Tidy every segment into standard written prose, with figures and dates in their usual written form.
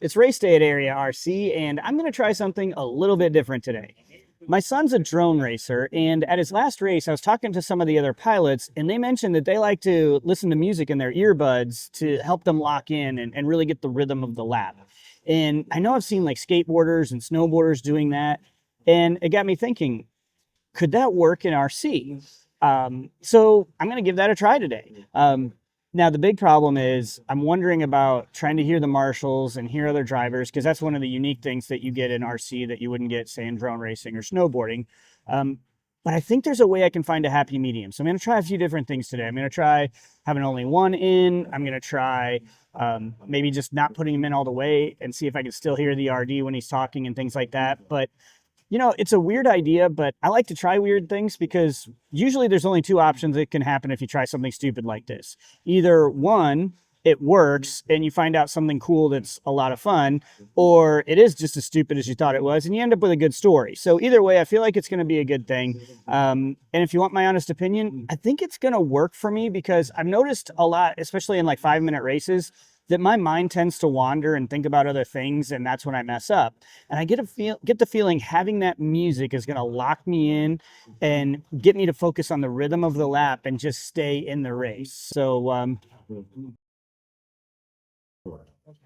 It's race day at Area RC, and I'm going to try something a little bit different today. My son's a drone racer, and at his last race, I was talking to some of the other pilots, and they mentioned that they like to listen to music in their earbuds to help them lock in and really get the rhythm of the lap. And I know I've seen like skateboarders and snowboarders doing that, and it got me thinking, could that work in RC? So I'm going to give that a try today. Now, the big problem is I'm wondering about trying to hear the marshals and hear other drivers, because that's one of the unique things that you get in RC that you wouldn't get, say, in drone racing or snowboarding. Um, but I think there's a way I can find a happy medium. So I'm going to try a few different things today. I'm going to try having only one in. I'm going to try maybe just not putting him in all the way and see if I can still hear the RD when he's talking and things like that. But it's a weird idea, but I like to try weird things because usually there's only two options that can happen if you try something stupid like this. Either one, it works and you find out something cool that's a lot of fun, or it is just as stupid as you thought it was and you end up with a good story. So either way, I feel like it's going to be a good thing. And if you want my honest opinion, I think it's going to work for me because I've noticed a lot, especially in like 5-minute races, that my mind tends to wander and think about other things, and that's when I mess up. And I get the feeling having that music is going to lock me in and get me to focus on the rhythm of the lap and just stay in the race. So,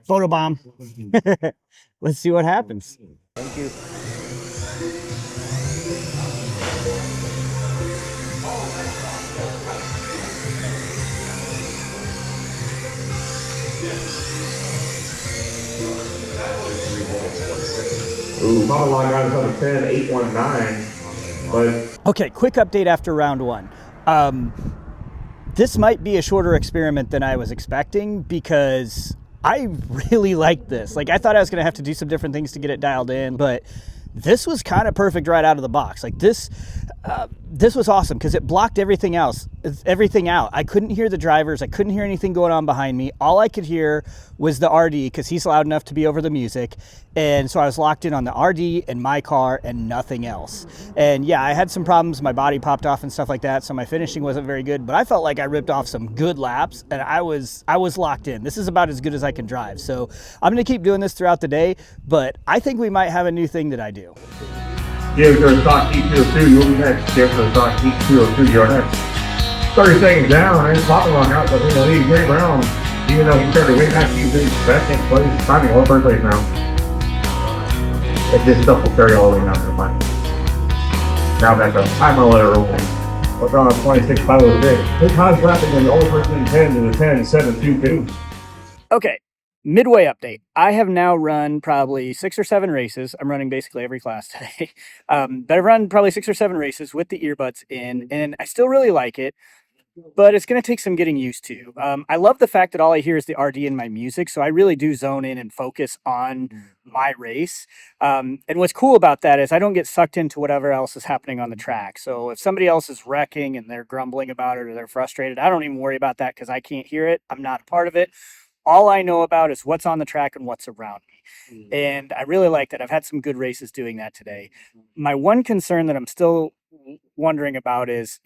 photobomb. Let's see what happens. Thank you. Ooh, Papa Law got us on a 10-819, but... Okay, quick update after round one. This might be a shorter experiment than I was expecting because I really like this. Like, I thought I was going to have to do some different things to get it dialed in, but this was kind of perfect right out of the box. Like, this was awesome because it blocked everything out. I couldn't hear the drivers. I couldn't hear anything going on behind me. All I could hear was the RD because he's loud enough to be over the music. And so I was locked in on the RD and my car and nothing else. And yeah, I had some problems. My body popped off and stuff like that. So my finishing wasn't very good, but I felt like I ripped off some good laps and I was locked in. This is about as good as I can drive. So I'm going to keep doing this throughout the day, but I think we might have a new thing that I do. Give her a stock T202, you'll be next. Give her a stock T202, you're next. 30 seconds down, and Papa Law out, but he's great round. Even though he started way back, he's in second place. Timing all first place now. This stuff will carry all the way down to the final. Now back up. I'm gonna let it roll. We're on 26.506. This high's wrapping in the old person 10 to the 10-7-2-2. Okay, midway update. I have now run probably 6 or 7 races. I'm running basically every class today. But I've run probably 6 or 7 races with the earbuds in, and I still really like it. But it's going to take some getting used to. I love the fact that all I hear is the RD in my music, so I really do zone in and focus on my race. And what's cool about that is I don't get sucked into whatever else is happening on the track. So if somebody else is wrecking and they're grumbling about it or they're frustrated, I don't even worry about that because I can't hear it. I'm not a part of it. All I know about is what's on the track and what's around me. And I really like that. I've had some good races doing that today. My one concern that I'm still wondering about is,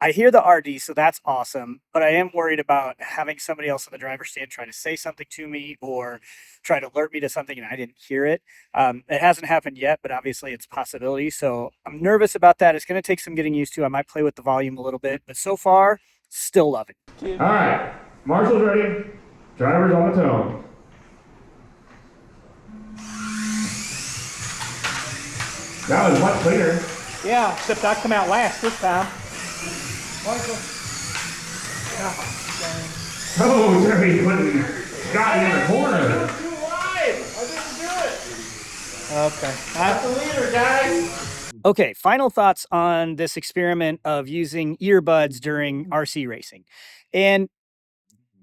I hear the RD, so that's awesome, but I am worried about having somebody else in the driver's stand try to say something to me or try to alert me to something and I didn't hear it. It hasn't happened yet, but obviously it's a possibility. So I'm nervous about that. It's going to take some getting used to. I might play with the volume a little bit, but so far, still love it. All right, Marshall's ready. Driver's on the tone. That was much cleaner. Yeah, except I come out last this time. Oh, Jerry Clinton got in the corner. Too wide. I didn't do it. Okay. I'm the leader, guys. Okay, final thoughts on this experiment of using earbuds during RC racing. And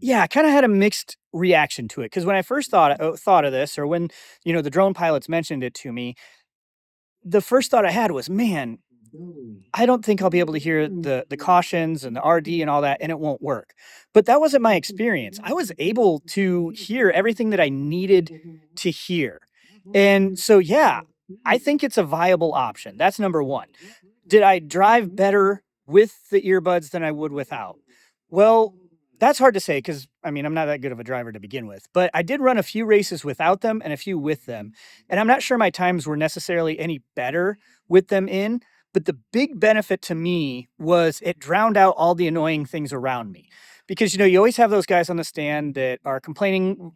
yeah, I kind of had a mixed reaction to it because when I first thought of this, or when, the drone pilots mentioned it to me, the first thought I had was, man, I don't think I'll be able to hear the cautions and the RD and all that, and it won't work. But that wasn't my experience. I was able to hear everything that I needed to hear. And so, yeah, I think it's a viable option. That's number one. Did I drive better with the earbuds than I would without? Well, That's hard to say because, I mean, I'm not that good of a driver to begin with, but I did run a few races without them and a few with them. And I'm not sure my times were necessarily any better with them in, but the big benefit to me was it drowned out all the annoying things around me. Because, you always have those guys on the stand that are complaining,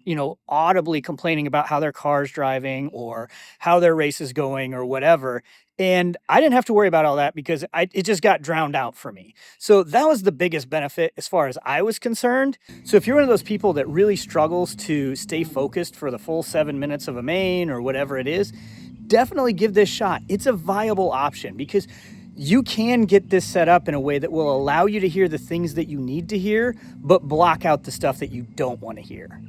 audibly complaining about how their car's driving or how their race is going or whatever. And I didn't have to worry about all that because it just got drowned out for me. So that was the biggest benefit as far as I was concerned. So if you're one of those people that really struggles to stay focused for the full 7 minutes of a main or whatever it is, definitely give this a shot. It's a viable option because you can get this set up in a way that will allow you to hear the things that you need to hear, but block out the stuff that you don't want to hear.